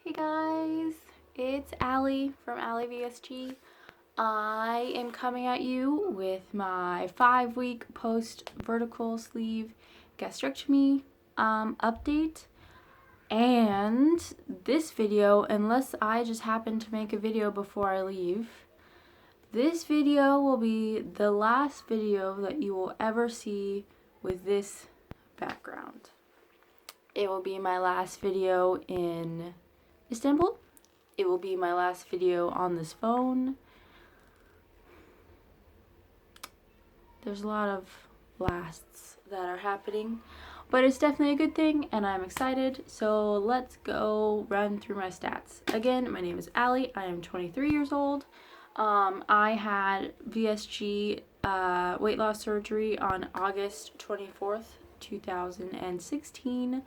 Hey guys, it's Allie from Allie VSG. I am coming at you with my 5-week post vertical sleeve gastrectomy update. And this video, unless I just happen to make a video before I leave, this video will be the last video that you will ever see with this background. It will be my last video in Istanbul. It will be my last video on this phone. There's a lot of lasts that are happening, but it's definitely a good thing and I'm excited. So let's go run through my stats. Again, my name is Allie. I am 23 years old. I had VSG weight loss surgery on August 24th, 2016.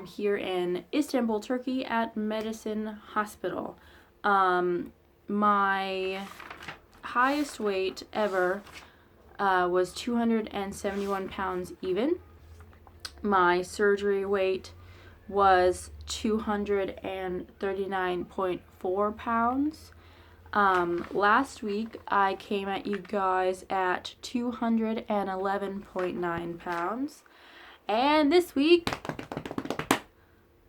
Here in Istanbul, Turkey at Medicine Hospital. My highest weight ever was 271 pounds even. My surgery weight was 239.4 pounds. Last week I came at you guys at 211.9 pounds. And this week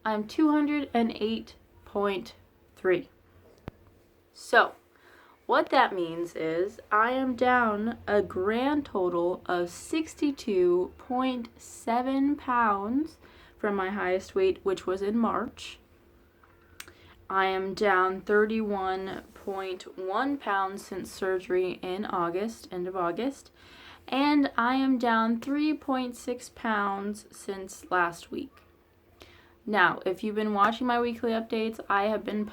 I'm 208.3. So, what that means is I am down a grand total of 62.7 pounds from my highest weight, which was in March. I am down 31.1 pounds since surgery in August, end of August. And I am down 3.6 pounds since last week. Now, if you've been watching my weekly updates, I have been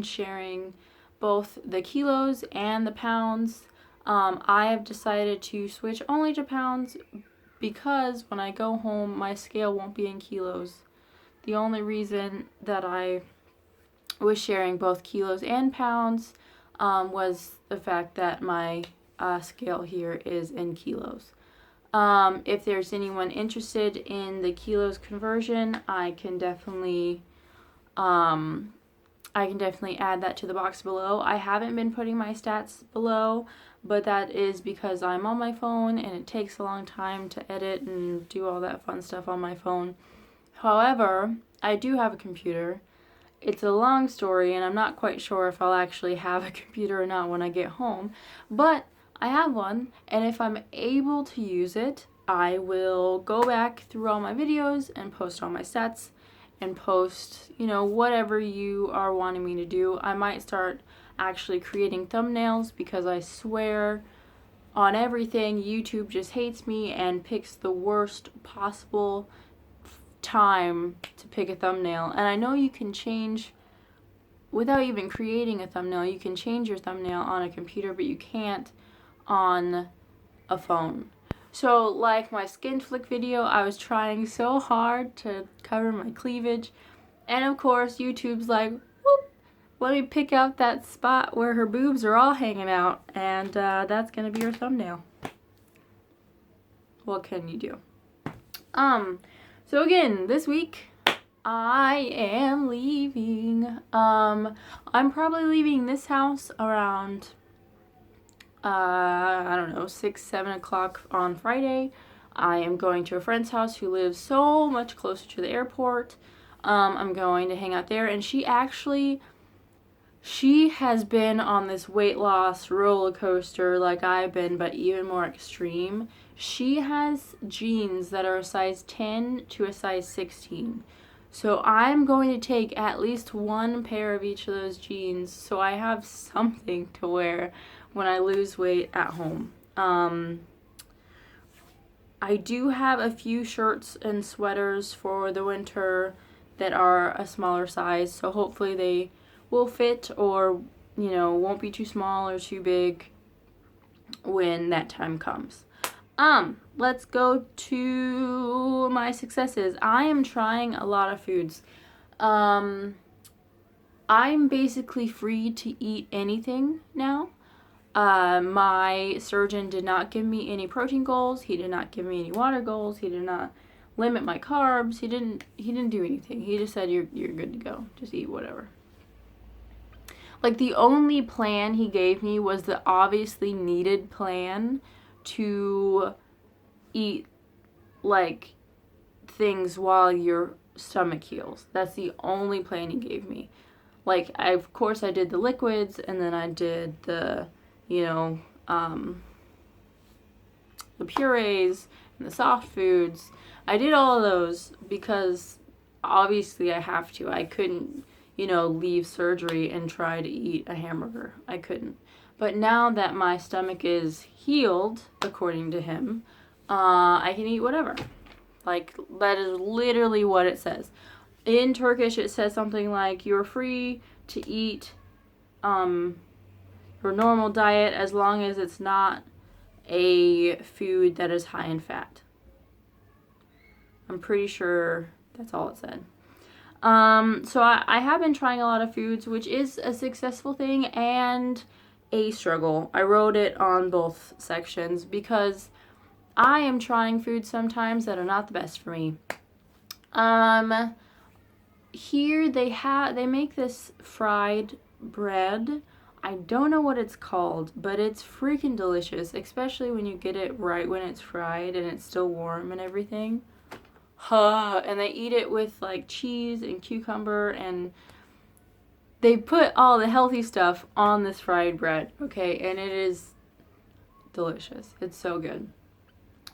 sharing both the kilos and the pounds. I have decided to switch only to pounds because when I go home, my scale won't be in kilos. The only reason that I was sharing both kilos and pounds was the fact that my scale here is in kilos. If there's anyone interested in the kilos conversion, I can definitely add that to the box below. I haven't been putting my stats below, but that is because I'm on my phone and it takes a long time to edit and do all that fun stuff on my phone. However, I do have a computer. It's a long story and I'm not quite sure if I'll actually have a computer or not when I get home, but I have one, and if I'm able to use it, I will go back through all my videos and post all my sets and post, whatever you are wanting me to do. I might start actually creating thumbnails because I swear on everything, YouTube just hates me and picks the worst possible time to pick a thumbnail. And I know you can change, without even creating a thumbnail, you can change your thumbnail on a computer, but you can't on a phone. So like my skin flick video, I was trying so hard to cover my cleavage, and of course YouTube's like, whoop, let me pick out that spot where her boobs are all hanging out, and that's gonna be her thumbnail. What can you do? So again, this week I am leaving. I'm probably leaving this house around 6, 7 o'clock on Friday. I am going to a friend's house who lives so much closer to the airport. I'm going to hang out there, and she has been on this weight loss roller coaster like I've been, but even more extreme. She has jeans that are a size 10 to a size 16. So I'm going to take at least one pair of each of those jeans so I have something to wear when I lose weight at home. I do have a few shirts and sweaters for the winter that are a smaller size, so hopefully they will fit or, won't be too small or too big when that time comes. Let's go to my successes. I am trying a lot of foods. I'm basically free to eat anything now. My surgeon did not give me any protein goals. He did not give me any water goals. He did not limit my carbs. He didn't do anything. He just said you're good to go. Just eat whatever. Like, the only plan he gave me was the obviously needed plan to eat, like, things while your stomach heals. That's the only plan he gave me. Like, of course I did the liquids, and then I did the, the purees and the soft foods. I did all of those because obviously I have to. I couldn't, leave surgery and try to eat a hamburger. I couldn't. But now that my stomach is healed, according to him, I can eat whatever. Like, that is literally what it says. In Turkish, it says something like, you're free to eat your normal diet as long as it's not a food that is high in fat. I'm pretty sure that's all it said. So I have been trying a lot of foods, which is a successful thing and a struggle. I wrote it on both sections because I am trying foods sometimes that are not the best for me. Here they make this fried bread. I don't know what it's called, but it's freaking delicious, especially when you get it right when it's fried and it's still warm and everything. And they eat it with like cheese and cucumber, and they put all the healthy stuff on this fried bread, okay? And it is delicious. It's so good.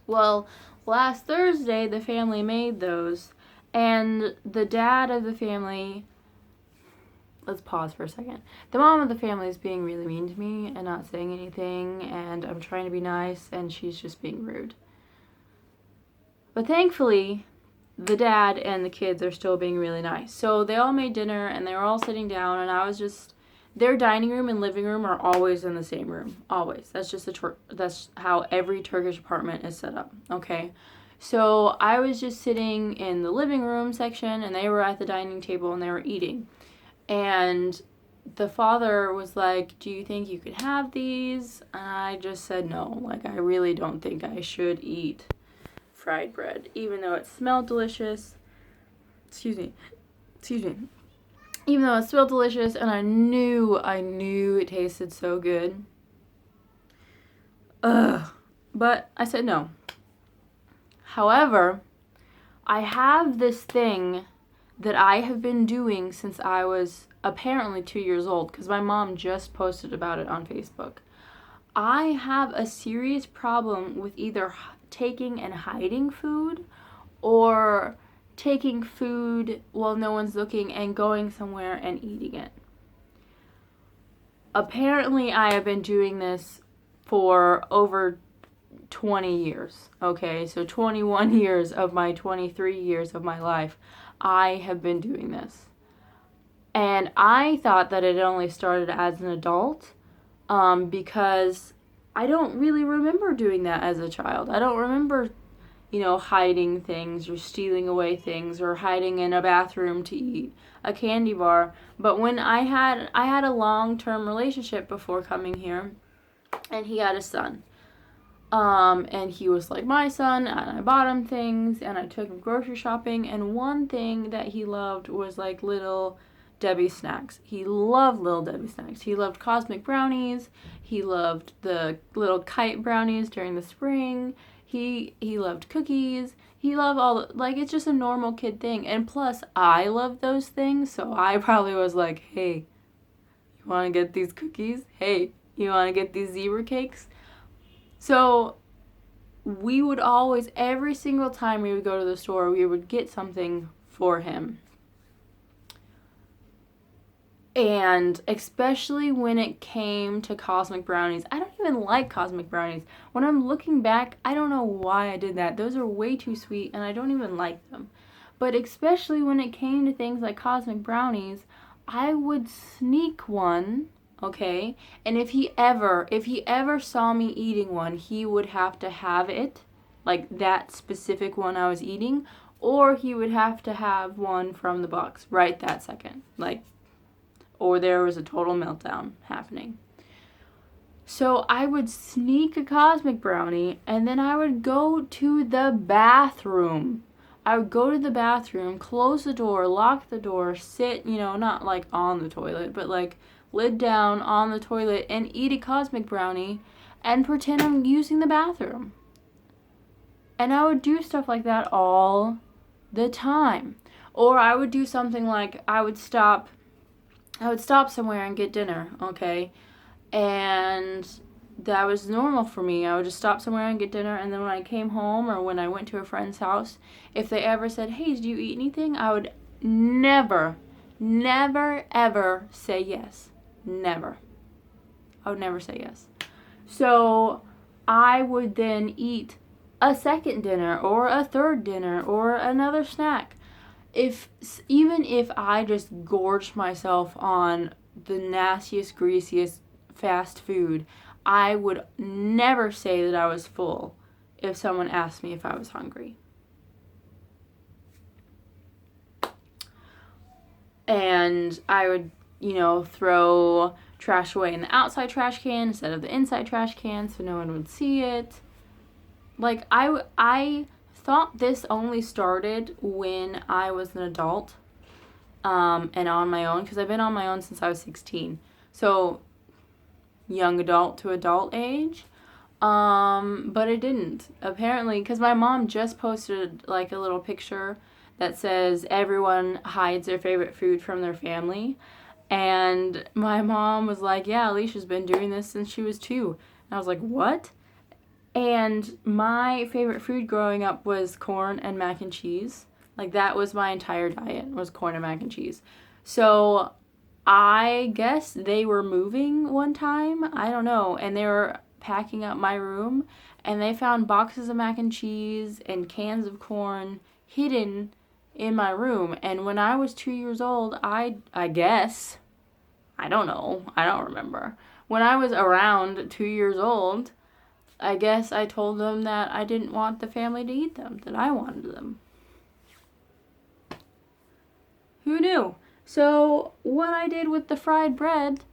Well, last Thursday, the family made those, and the dad of the family, let's pause for a second. The mom of the family is being really mean to me and not saying anything, and I'm trying to be nice, and she's just being rude. But thankfully, the dad and the kids are still being really nice. So they all made dinner, and they were all sitting down, and I was just, their dining room and living room are always in the same room. Always. That's just that's how every Turkish apartment is set up. Okay. So I was just sitting in the living room section, and they were at the dining table, and they were eating. And the father was like, do you think you could have these? And I just said no. Like, I really don't think I should eat fried bread, even though it smelled delicious. Excuse me. Even though it smelled delicious, and I knew it tasted so good. But I said no. However, I have this thing that I have been doing since I was apparently 2 years old, because my mom just posted about it on Facebook. I have a serious problem with either taking and hiding food, or taking food while no one's looking and going somewhere and eating it. Apparently, I have been doing this for over 20 years. Okay, so 21 years of my 23 years of my life, I have been doing this. And I thought that it only started as an adult, because I don't really remember doing that as a child. I don't remember, hiding things or stealing away things or hiding in a bathroom to eat a candy bar. But when I had a long-term relationship before coming here, and he had a son. And he was like my son, and I bought him things, and I took him grocery shopping, and one thing that he loved was like little Debbie snacks. He loved little Debbie snacks. He loved cosmic brownies. He loved the little kite brownies during the spring. He loved cookies. He loved it's just a normal kid thing. And plus, I love those things, so I probably was like, hey, you want to get these cookies? Hey, you want to get these zebra cakes? So we would always, every single time we would go to the store, we would get something for him. And especially when it came to cosmic brownies, I don't even like cosmic brownies. When I'm looking back, I don't know why I did that. Those are way too sweet, and I don't even like them. But especially when it came to things like cosmic brownies, I would sneak one. Okay, and if he ever saw me eating one, he would have to have it, like that specific one I was eating, or he would have to have one from the box right that second, or there was a total meltdown happening. So I would sneak a cosmic brownie, and then I would go to the bathroom I would go to the bathroom, close the door, lock the door, sit, not like on the toilet, but like lid down on the toilet and eat a cosmic brownie and pretend I'm using the bathroom. And I would do stuff like that all the time. Or I would do something like I would stop somewhere and get dinner, okay? And that was normal for me. I would just stop somewhere and get dinner, and then when I came home or when I went to a friend's house, if they ever said, "Hey, do you eat anything?" I would never, ever say yes. Never. I would never say yes. So I would then eat a second dinner or a third dinner or another snack. Even if I just gorged myself on the nastiest, greasiest fast food, I would never say that I was full if someone asked me if I was hungry. And I would, throw trash away in the outside trash can instead of the inside trash can so no one would see it. Like, I thought this only started when I was an adult and on my own, because I've been on my own since I was 16. So, young adult to adult age. But it didn't. Apparently, because my mom just posted like a little picture that says everyone hides their favorite food from their family. And my mom was like, yeah, Alicia's been doing this since she was 2. And I was like, what? And my favorite food growing up was corn and mac and cheese. Like, that was my entire diet, was corn and mac and cheese. So I guess they were moving one time. I don't know. And they were packing up my room, and they found boxes of mac and cheese and cans of corn hidden in my room. And when I was 2 years old, I guess, I don't know, I don't remember. When I was around 2 years old, I guess I told them that I didn't want the family to eat them, that I wanted them. Who knew? So what I did with the fried bread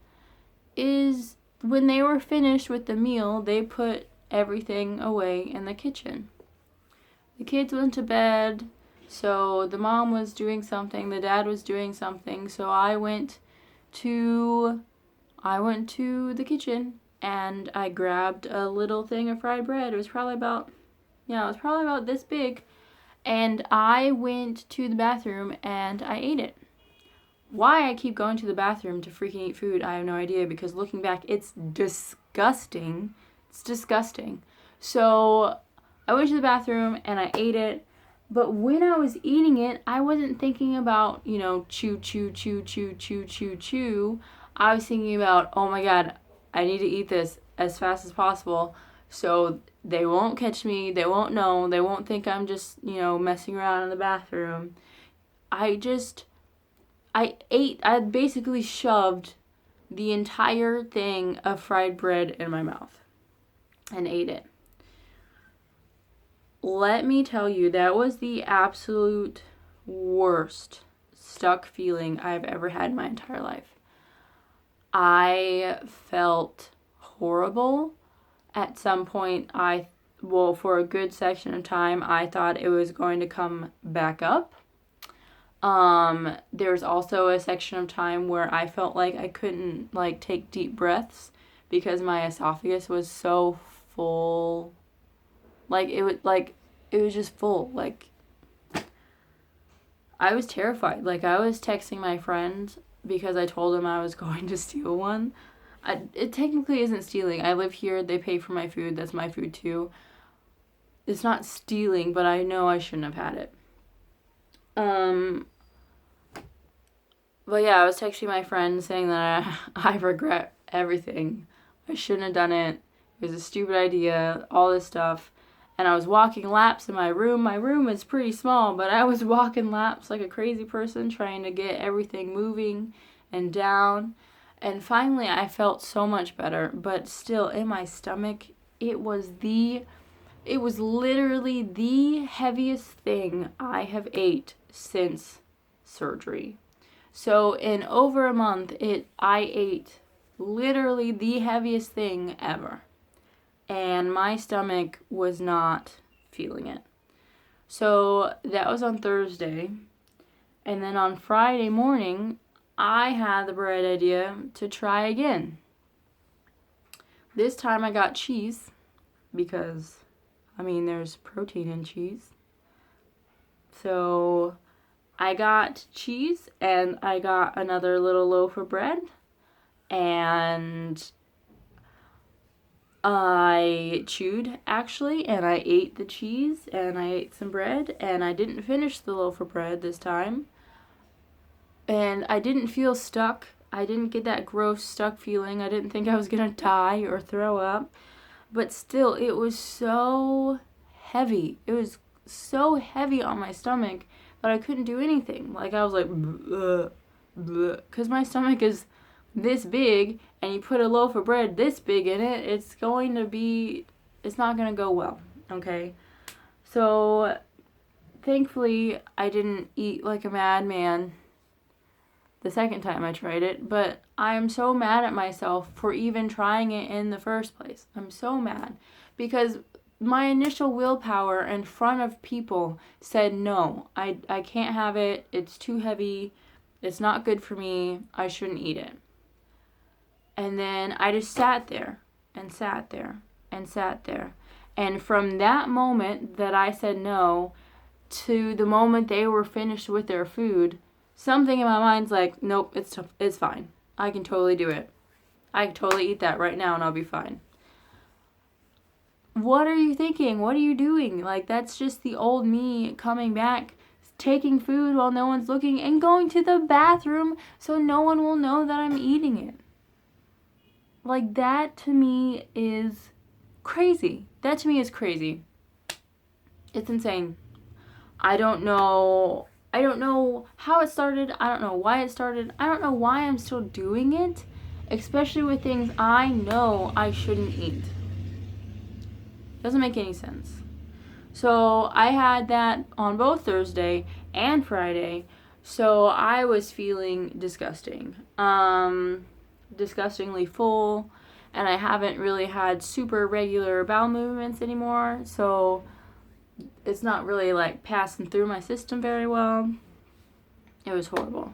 is when they were finished with the meal, they put everything away in the kitchen. The kids went to bed, so the mom was doing something, the dad was doing something, so I went to the kitchen and I grabbed a little thing of fried bread. It was probably about this big, and I went to the bathroom and I ate it. Why I keep going to the bathroom to freaking eat food, I have no idea, because looking back, it's disgusting. It's disgusting. So I went to the bathroom and I ate it, but when I was eating it, I wasn't thinking about, chew, chew, chew, chew, chew, chew, chew. I was thinking about, oh my God, I need to eat this as fast as possible so they won't catch me, they won't know, they won't think I'm just, messing around in the bathroom. I basically shoved the entire thing of fried bread in my mouth and ate it. Let me tell you, that was the absolute worst stuck feeling I've ever had in my entire life. I felt horrible. At some point, for a good section of time, I thought it was going to come back up. There's also a section of time where I felt like I couldn't take deep breaths because my esophagus was so full. It was just full. I was terrified. I was texting my friend because I told him I was going to steal one. It technically isn't stealing. I live here. They pay for my food. That's my food too. It's not stealing, but I know I shouldn't have had it. But yeah, I was texting my friend saying that I regret everything. I shouldn't have done it. It was a stupid idea, all this stuff. And I was walking laps in my room. My room is pretty small, but I was walking laps like a crazy person trying to get everything moving and down. And finally, I felt so much better. But still, in my stomach, it was literally the heaviest thing I have ate since surgery. So in over a month, I ate literally the heaviest thing ever. And my stomach was not feeling it. So that was on Thursday. And then on Friday morning, I had the bright idea to try again. This time I got cheese because, there's protein in cheese. So I got cheese and I got another little loaf of bread and I chewed actually, and I ate the cheese and I ate some bread, and I didn't finish the loaf of bread this time. And I didn't feel stuck. I didn't get that gross stuck feeling. I didn't think I was gonna die or throw up. But still, it was so heavy. It was so heavy on my stomach that I couldn't do anything. Like, I was like, bleh, bleh. Because my stomach is this big, and you put a loaf of bread this big in it, it's not going to go well, okay? So, thankfully, I didn't eat like a madman the second time I tried it, but I am so mad at myself for even trying it in the first place. I'm so mad because my initial willpower in front of people said no, I can't have it, it's too heavy, it's not good for me, I shouldn't eat it. And then I just sat there and sat there and sat there. And from that moment that I said no to the moment they were finished with their food, something in my mind's like, nope, it's fine. I can totally do it. I can totally eat that right now and I'll be fine. What are you thinking? What are you doing? Like, that's just the old me coming back, taking food while no one's looking and going to the bathroom so no one will know that I'm eating it. Like, that to me is crazy. That to me is crazy. It's insane. I don't know how it started. I don't know why it started. I don't know why I'm still doing it, especially with things I know I shouldn't eat. Doesn't make any sense. So I had that on both Thursday and Friday. So I was feeling disgusting. Disgustingly full. And I haven't really had super regular bowel movements anymore. So it's not really like passing through my system very well. It was horrible.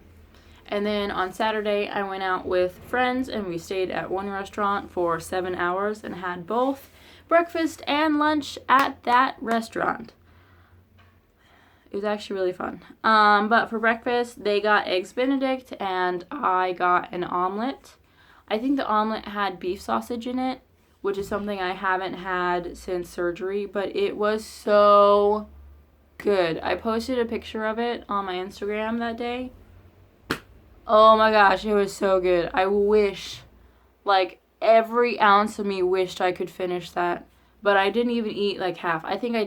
And then on Saturday, I went out with friends and we stayed at one restaurant for 7 hours and had both breakfast and lunch at that restaurant. It was actually really fun. But for breakfast, they got eggs Benedict and I got an omelet. I think the omelet had beef sausage in it, which is something I haven't had since surgery, but it was so good. I posted a picture of it on my Instagram that day. Oh my gosh, it was so good. I wish, like, every ounce of me wished I could finish that, but I didn't even eat like half. I think I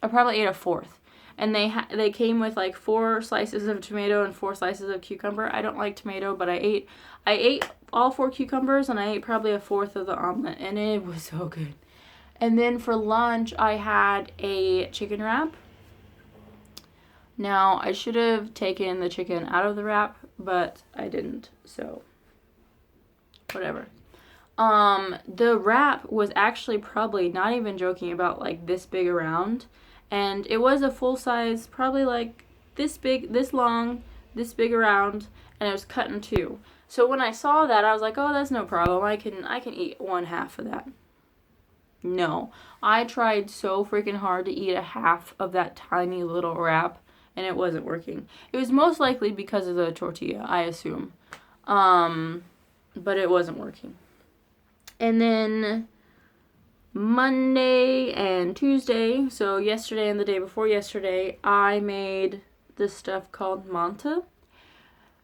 probably ate a fourth. And they came with like 4 slices of tomato and 4 slices of cucumber. I don't like tomato, but I ate all 4 cucumbers and I ate probably a fourth of the omelet, and it was so good. And then for lunch, I had a chicken wrap. Now, I should have taken the chicken out of the wrap, but I didn't, so whatever. The wrap was actually probably, not even joking, about like this big around. And it was a full size, probably like this big, this long, this big around, and it was cut in 2. So when I saw that, I was like, oh, that's no problem. I can eat 1/2 of that. No. I tried so freaking hard to eat a half of that tiny little wrap, and it wasn't working. It was most likely because of the tortilla, I assume. But it wasn't working. And then Monday and Tuesday, so yesterday and the day before yesterday, I made this stuff called manta.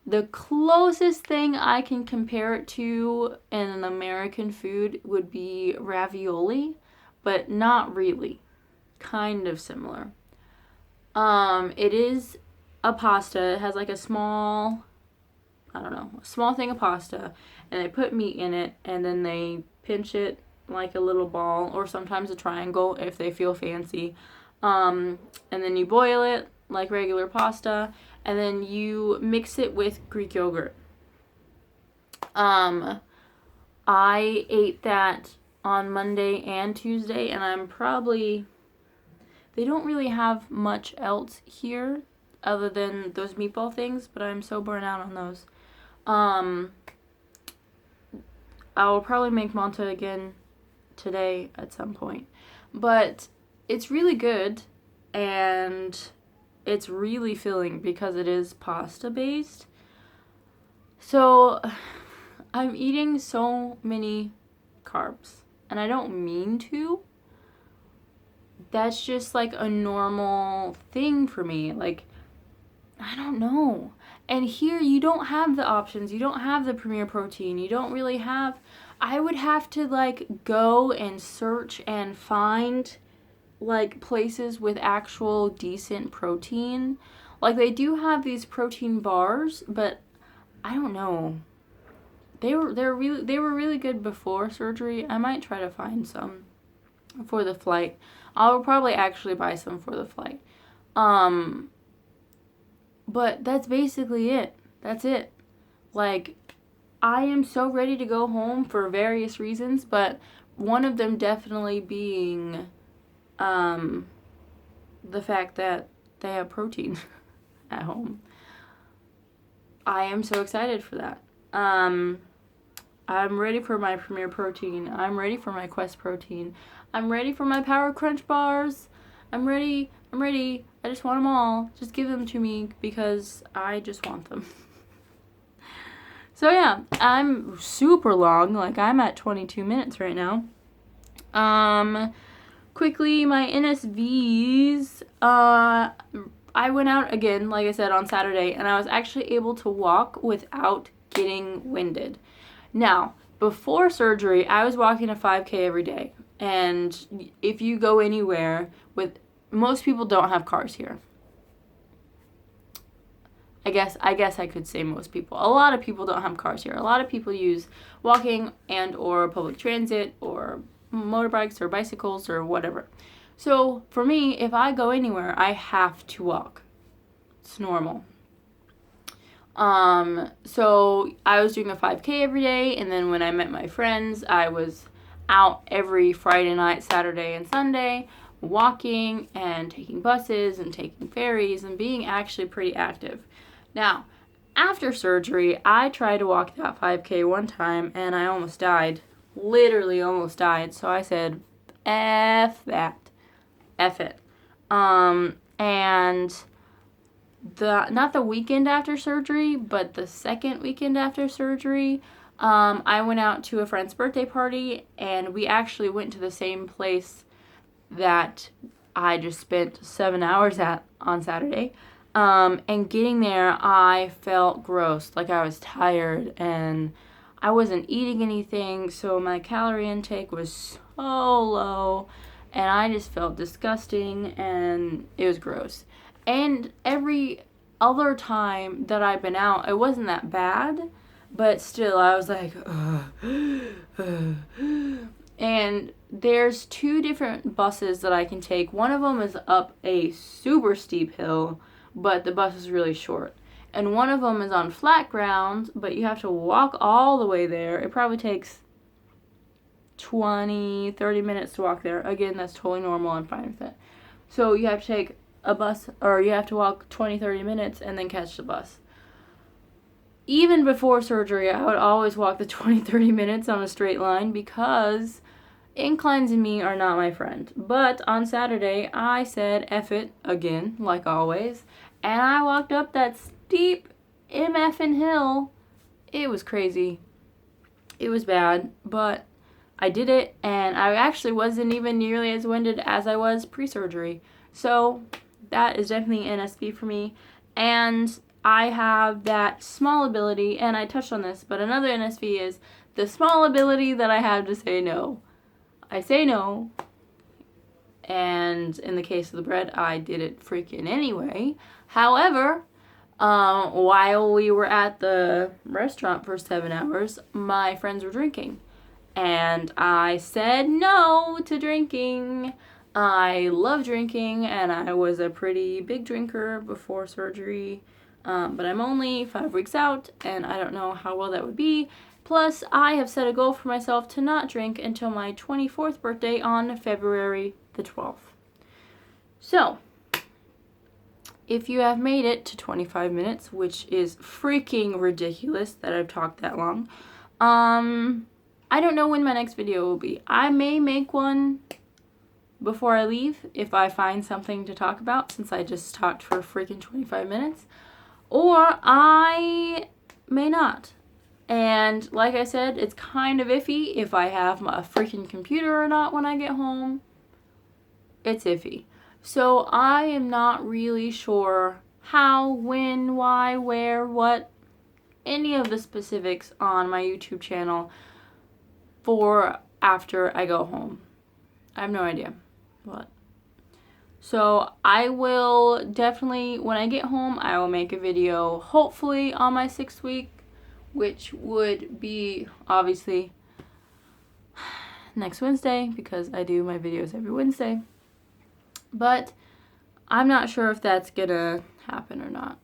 The closest thing I can compare it to in an American food would be ravioli, but not really. Kind of similar. It is a pasta. It has like a small thing of pasta, and they put meat in it, and then they pinch it like a little ball, or sometimes a triangle if they feel fancy. And then you boil it like regular pasta, and then you mix it with Greek yogurt. I ate that on Monday and Tuesday, and I'm probably They don't really have much else here other than those meatball things, but I'm so burnt out on those. I'll probably make Monta again today at some point. But it's really good, and it's really filling because it is pasta based. So I'm eating so many carbs, and I don't mean to. That's just like a normal thing for me. Like, I don't know. And here you don't have the options. You don't have the Premier Protein. You don't really have. I would have to like go and search and find like places with actual decent protein. Like, they do have these protein bars, but I don't know. They were really good before surgery. I might try to find some for the flight. I'll probably actually buy some for the flight. But that's basically it. That's it. Like, I am so ready to go home for various reasons, but one of them definitely being the fact that they have protein at home. I am so excited for that. I'm ready for my Premier Protein. I'm ready for my Quest Protein. I'm ready for my Power Crunch bars. I'm ready. I just want them all. Just give them to me because I just want them. So yeah, I'm super long. Like, I'm at 22 minutes right now. Quickly, my NSVs. I went out again, like I said, on Saturday, and I was actually able to walk without getting winded. Now, before surgery, I was walking a 5K every day. And if you go anywhere with, most people don't have cars here. I guess I could say most people. A lot of people don't have cars here. A lot of people use walking and or public transit or motorbikes or bicycles or whatever. So for me, if I go anywhere, I have to walk. It's normal. So I was doing a 5K every day, and then when I met my friends, I was out every Friday night, Saturday, and Sunday, walking and taking buses and taking ferries and being actually pretty active. Now, after surgery, I tried to walk that 5K one time, and I almost died. Literally almost died. So I said, F that. F it. And not the weekend after surgery, but the second weekend after surgery, I went out to a friend's birthday party, and we actually went to the same place that I just spent 7 hours at on Saturday. And getting there, I felt gross. Like, I was tired, and I wasn't eating anything, so my calorie intake was so low, and I just felt disgusting, and it was gross. And every other time that I've been out, it wasn't that bad, but still, I was like, And there's 2 different buses that I can take. One of them is up a super steep hill, but the bus is really short. And one of them is on flat ground, but you have to walk all the way there. It probably takes 20, 30 minutes to walk there. Again, that's totally normal. I'm fine with it. So you have to take a bus, or you have to walk 20, 30 minutes and then catch the bus. Even before surgery, I would always walk the 20, 30 minutes on a straight line because inclines in me are not my friend. But on Saturday, I said F it again, like always, and I walked up that steep MFing hill. It was crazy. It was bad, but I did it, and I actually wasn't even nearly as winded as I was pre-surgery. So that is definitely NSV for me. And I have that small ability, and I touched on this, but another NSV is the small ability that I have to say no. I say no, and in the case of the bread, I did it freaking anyway. However, while we were at the restaurant for 7 hours, my friends were drinking, and I said no to drinking. I love drinking, and I was a pretty big drinker before surgery, but I'm only 5 weeks out, and I don't know how well that would be. Plus, I have set a goal for myself to not drink until my 24th birthday on February the 12th. So, if you have made it to 25 minutes, which is freaking ridiculous that I've talked that long, I don't know when my next video will be. I may make one before I leave if I find something to talk about, since I just talked for freaking 25 minutes. Or I may not. And like I said, it's kind of iffy if I have my freaking computer or not when I get home. It's iffy. So I am not really sure how, when, why, where, what, any of the specifics on my YouTube channel for after I go home. I have no idea what. So I will definitely, when I get home, I will make a video hopefully on my 6th week, which would be obviously next Wednesday because I do my videos every Wednesday. But I'm not sure if that's gonna happen or not.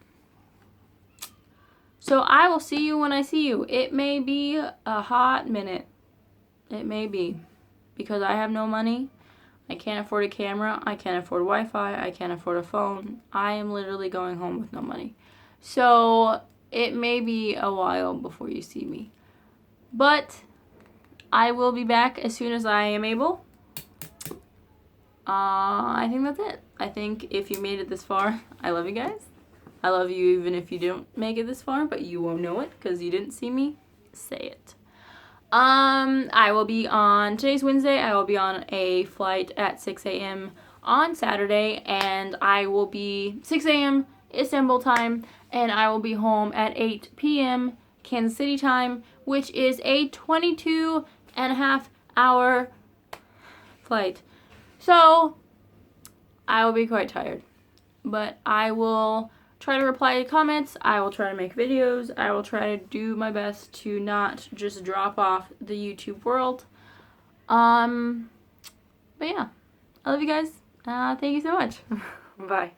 So I will see you when I see you. It may be a hot minute. It may be. Because I have no money. I can't afford a camera. I can't afford Wi-Fi. I can't afford a phone. I am literally going home with no money. So it may be a while before you see me. But I will be back as soon as I am able. I think that's it. I think if you made it this far, I love you guys. I love you even if you don't make it this far, but you won't know it because you didn't see me. Say it. I will be on, today's Wednesday, I will be on a flight at 6 a.m. on Saturday, and I will be 6 a.m. Istanbul time, and I will be home at 8 p.m. Kansas City time, which is a 22.5-hour flight. So, I will be quite tired. But I will try to reply to comments. I will try to make videos. I will try to do my best to not just drop off the YouTube world. But yeah. I love you guys. Thank you so much. Bye.